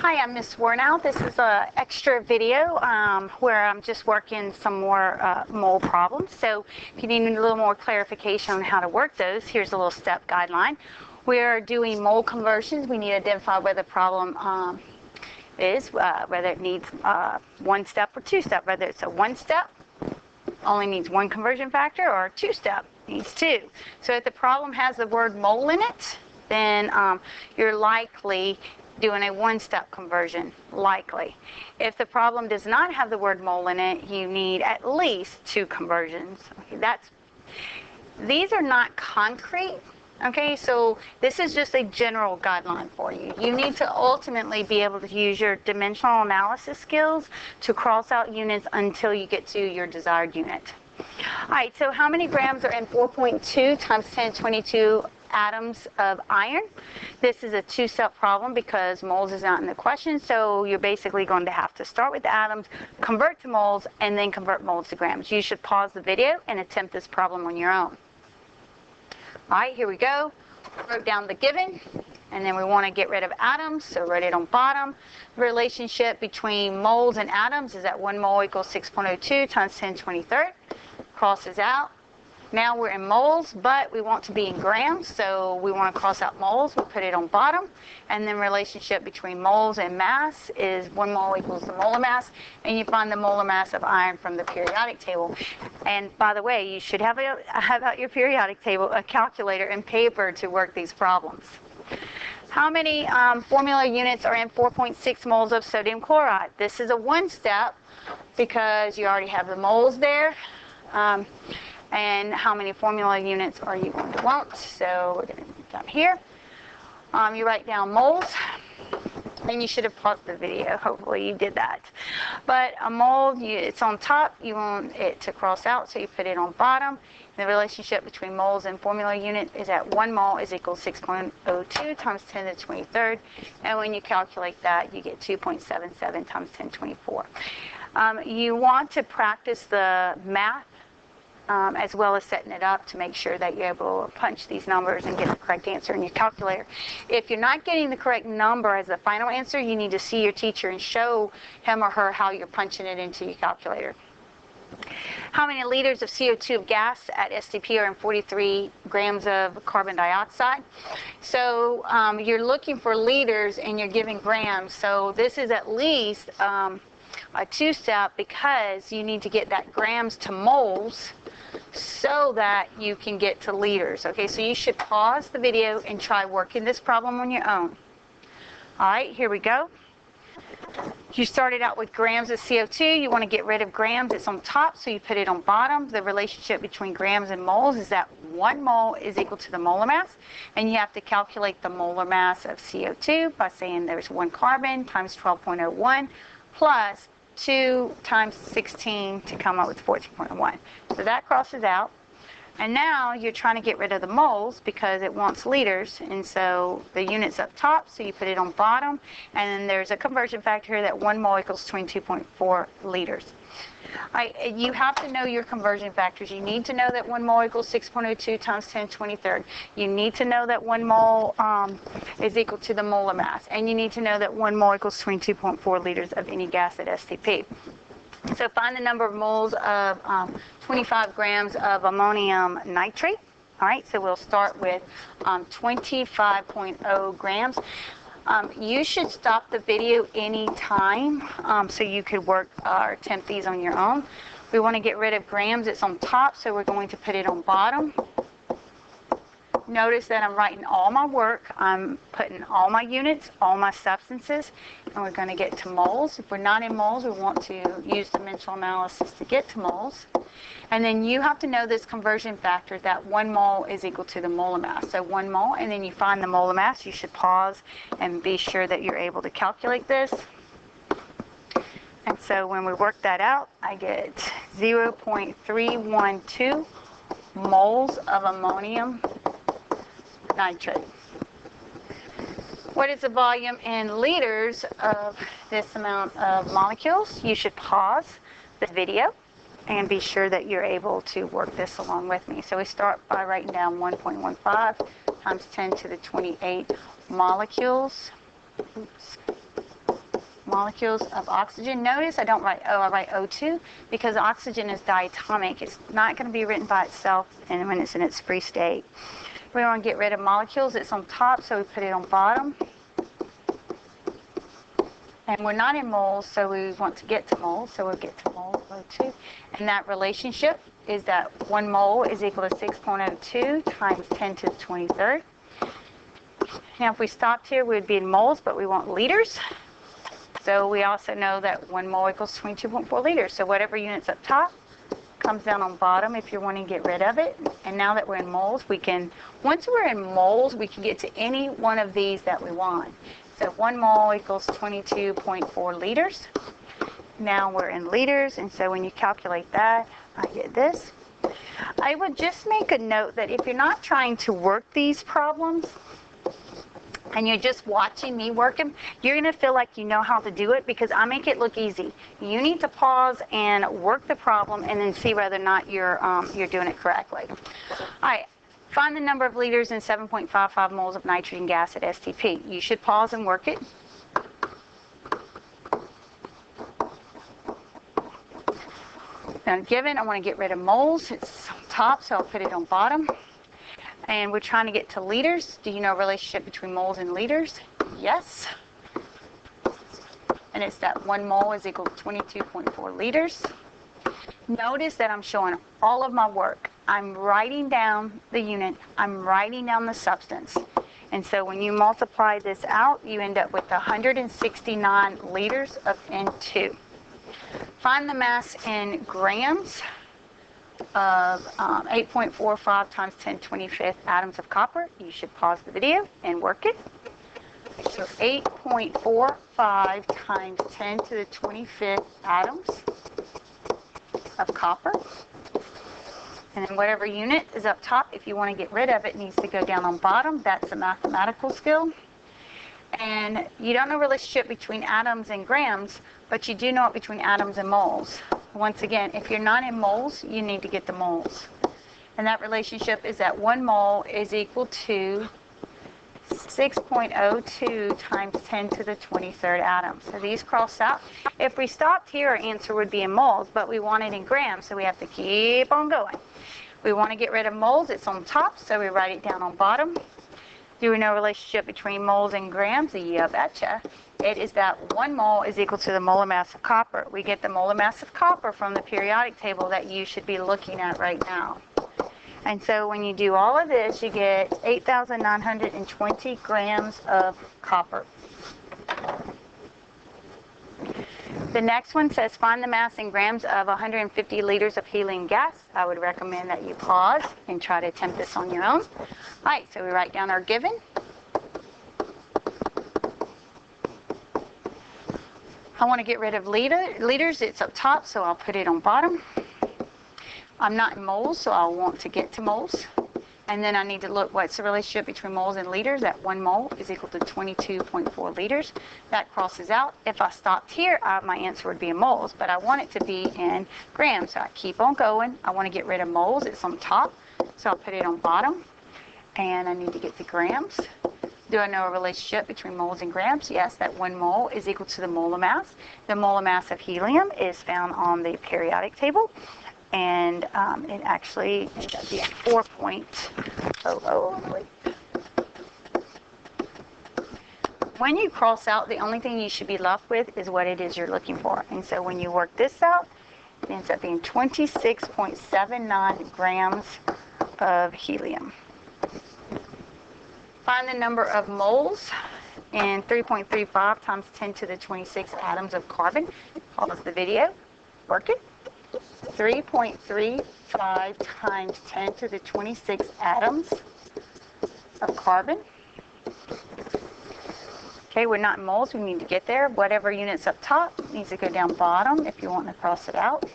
Hi, I'm Miss Warnow. This is an extra video where I'm just working some more mole problems. So if you need a little more clarification on how to work those, here's a little step guideline. We're doing mole conversions. We need to identify where the problem is, whether it needs one step or two step, whether it's a one step, only needs one conversion factor, or a two step, needs two. So if the problem has the word mole in it, then you're likely doing a one-step conversion, likely. If the problem does not have the word mole in it, you need at least two conversions. Okay, these are not concrete, okay, so this is just a general guideline for you. You need to ultimately be able to use your dimensional analysis skills to cross out units until you get to your desired unit. All right, so how many grams are in 4.2 times 10 to 22 atoms of iron? This is a two-step problem because moles is not in the question, so you're basically going to have to start with the atoms, convert to moles, and then convert moles to grams. You should pause the video and attempt this problem on your own. All right, here we go. Wrote down the given, and then we want to get rid of atoms, so write it on bottom. The relationship between moles and atoms is that 1 mole equals 6.02 times 10 to the 23rd. Crosses out. Now we're in moles, but we want to be in grams, so we want to cross out moles. We'll put it on bottom. And then relationship between moles and mass is 1 mole equals the molar mass, and you find the molar mass of iron from the periodic table. And by the way, you should have out your periodic table, a calculator and paper to work these problems. How many formula units are in 4.6 moles of sodium chloride? This is a one step because you already have the moles there. And how many formula units are you going to want? So we're going to put down here. You write down moles, and you should have paused the video. Hopefully you did that. But a mole, it's on top. You want it to cross out, so you put it on bottom. The relationship between moles and formula unit is that 1 mole is equal to 6.02 times 10 to the 23rd. And when you calculate that, you get 2.77 times 10 to the 24. You want to practice the math as well as setting it up to make sure that you're able to punch these numbers and get the correct answer in your calculator. If you're not getting the correct number as the final answer, you need to see your teacher and show him or her how you're punching it into your calculator. How many liters of CO2 gas at STP are in 43 grams of carbon dioxide? So you're looking for liters and you're giving grams, so this is at least a two-step because you need to get that grams to moles so that you can get to liters. Okay, so you should pause the video and try working this problem on your own. All right, here we go. You started out with grams of CO2. You want to get rid of grams. It's on top, so you put it on bottom. The relationship between grams and moles is that 1 mole is equal to the molar mass, and you have to calculate the molar mass of CO2 by saying there's 1 carbon times 12.01 plus 2 times 16 to come up with 14.1. So that crosses out. And now you're trying to get rid of the moles because it wants liters, and so the unit's up top, so you put it on bottom, and then there's a conversion factor here that 1 mole equals 22.4 liters. You have to know your conversion factors. You need to know that 1 mole equals 6.02 times 10 to the 23rd. You need to know that 1 mole is equal to the molar mass, and you need to know that 1 mole equals 22.4 liters of any gas at STP. So find the number of moles of 25 grams of ammonium nitrate. All right, so we'll start with 25.0 grams. You should stop the video any time so you could work or attempt these on your own. We want to get rid of grams. It's on top, so we're going to put it on bottom. Notice that I'm writing all my work. I'm putting all my units, all my substances, and we're going to get to moles. If we're not in moles, we want to use dimensional analysis to get to moles. And then you have to know this conversion factor that 1 mole is equal to the molar mass. So 1 mole, and then you find the molar mass. You should pause and be sure that you're able to calculate this. And so when we work that out, I get 0.312 moles of ammonium nitrate. What is the volume in liters of this amount of molecules? You should pause the video and be sure that you're able to work this along with me. So we start by writing down 1.15 times 10 to the 28 molecules. Oops. molecules of oxygen. Notice I don't write O, I write O2 because oxygen is diatomic. It's not going to be written by itself and when it's in its free state. We want to get rid of molecules. It's on top, so we put it on bottom. And we're not in moles, so we want to get to moles, so we'll get to moles, O2. And that relationship is that 1 mole is equal to 6.02 times 10 to the 23rd. Now, if we stopped here, we'd be in moles, but we want liters. So we also know that 1 mole equals 22.4 liters. So whatever unit's up top comes down on bottom if you're wanting to get rid of it. And now that we're in moles, once we're in moles, we can get to any one of these that we want. So 1 mole equals 22.4 liters. Now we're in liters, and so when you calculate that, I get this. I would just make a note that if you're not trying to work these problems, and you're just watching me work them, you're going to feel like you know how to do it because I make it look easy. You need to pause and work the problem and then see whether or not you're doing it correctly. All right, find the number of liters in 7.55 moles of nitrogen gas at STP. You should pause and work it. Now, given, I want to get rid of moles. It's on top, so I'll put it on bottom. And we're trying to get to liters. Do you know a relationship between moles and liters? Yes. And it's that 1 mole is equal to 22.4 liters. Notice that I'm showing all of my work. I'm writing down the unit. I'm writing down the substance. And so when you multiply this out, you end up with 169 liters of N2. Find the mass in grams of 8.45 times 10 to the 25th atoms of copper. You should pause the video and work it. So 8.45 times 10 to the 25th atoms of copper. And then whatever unit is up top, if you want to get rid of it, needs to go down on bottom. That's a mathematical skill. And you don't know the relationship between atoms and grams, but you do know it between atoms and moles. Once again, if you're not in moles, you need to get the moles. And that relationship is that 1 mole is equal to 6.02 times 10 to the 23rd atoms. So these cross out. If we stopped here, our answer would be in moles, but we want it in grams, so we have to keep on going. We want to get rid of moles. It's on top, so we write it down on bottom. Do we know a relationship between moles and grams? Yeah, betcha. It is that 1 mole is equal to the molar mass of copper. We get the molar mass of copper from the periodic table that you should be looking at right now. And so when you do all of this, you get 8,920 grams of copper. The next one says find the mass in grams of 150 liters of helium gas. I would recommend that you pause and try to attempt this on your own. All right, so we write down our given. I want to get rid of liters. It's up top, so I'll put it on bottom. I'm not in moles, so I'll want to get to moles. And then I need to look what's the relationship between moles and liters. That 1 mole is equal to 22.4 liters. That crosses out. If I stopped here, my answer would be in moles, but I want it to be in grams. So I keep on going. I want to get rid of moles. It's on top, so I'll put it on bottom. And I need to get to grams. Do I know a relationship between moles and grams? Yes, that 1 mole is equal to the molar mass. The molar mass of helium is found on the periodic table. And it actually ends up being 4.00. When you cross out, the only thing you should be left with is what it is you're looking for. And so when you work this out, it ends up being 26.79 grams of helium. Find the number of moles in 3.35 times 10 to the 26 atoms of carbon. Pause the video, work it. 3.35 times 10 to the 26 atoms of carbon. Okay, we're not in moles, we need to get there. Whatever unit's up top needs to go down bottom if you want to cross it out.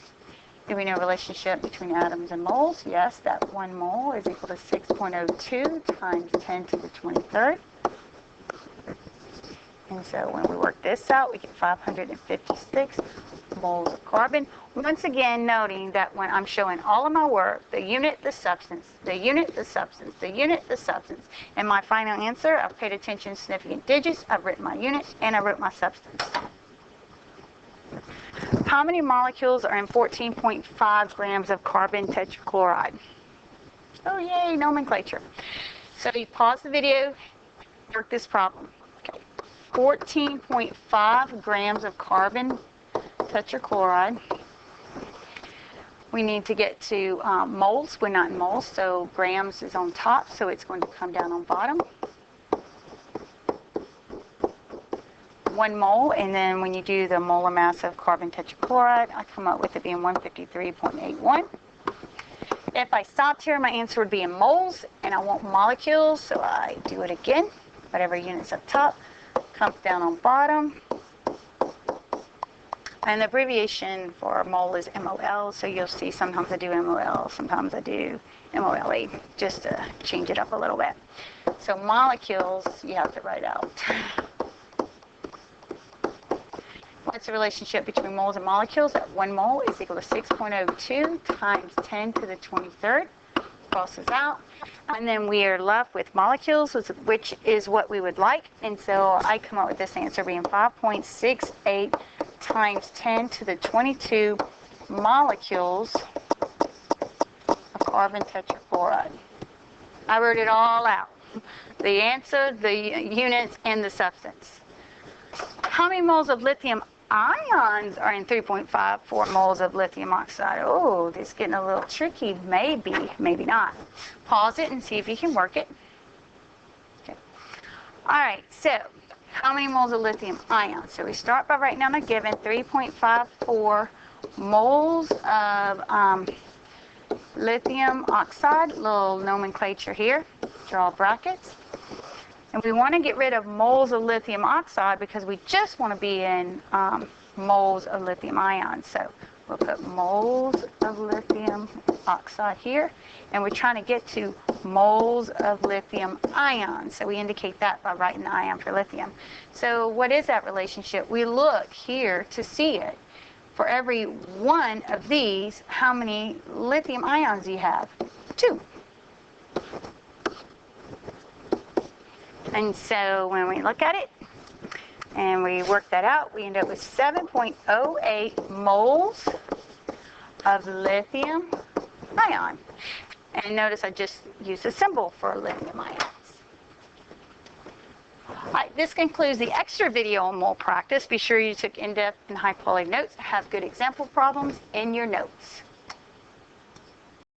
Do we know a relationship between atoms and moles? Yes, that 1 mole is equal to 6.02 times 10 to the 23rd. And so when we work this out, we get 556 moles of carbon. Once again, noting that when I'm showing all of my work, the unit, the substance, the unit, the substance, the unit, the substance, and my final answer, I've paid attention to significant digits, I've written my unit, and I wrote my substance. How many molecules are in 14.5 grams of carbon tetrachloride? Oh, yay, nomenclature. So you pause the video, work this problem. Okay. 14.5 grams of carbon tetrachloride. We need to get to moles. We're not in moles, so grams is on top, so it's going to come down on bottom. 1 mole, and then when you do the molar mass of carbon tetrachloride, I come up with it being 153.81. If I stopped here, my answer would be in moles, and I want molecules, so I do it again. Whatever unit's up top comes down on bottom. And the abbreviation for mole is MOL, so you'll see sometimes I do MOL, sometimes I do MOLE, just to change it up a little bit. So molecules, you have to write out. What's the relationship between moles and molecules? That 1 mole is equal to 6.02 times 10 to the 23rd. Crosses out. And then we are left with molecules, which is what we would like. And so I come up with this answer being 5.68 times 10 to the 22 molecules of carbon tetrachloride. I wrote it all out. The answer, the units, and the substance. How many moles of lithium ions are in 3.54 moles of lithium oxide? Oh, this is getting a little tricky. Maybe, maybe not. Pause it and see if you can work it. Okay. All right, so how many moles of lithium ions? So we start by writing down a given 3.54 moles of lithium oxide. Little nomenclature here. Draw brackets. And we want to get rid of moles of lithium oxide because we just want to be in moles of lithium ions. So we'll put moles of lithium oxide here. And we're trying to get to moles of lithium ions. So we indicate that by writing the ion for lithium. So what is that relationship? We look here to see it. For every one of these, how many lithium ions do you have? 2. And so when we look at it and we work that out, we end up with 7.08 moles of lithium ion. And notice I just used a symbol for lithium ions. All right, this concludes the extra video on mole practice. Be sure you took in-depth and high-quality notes. Have good example problems in your notes.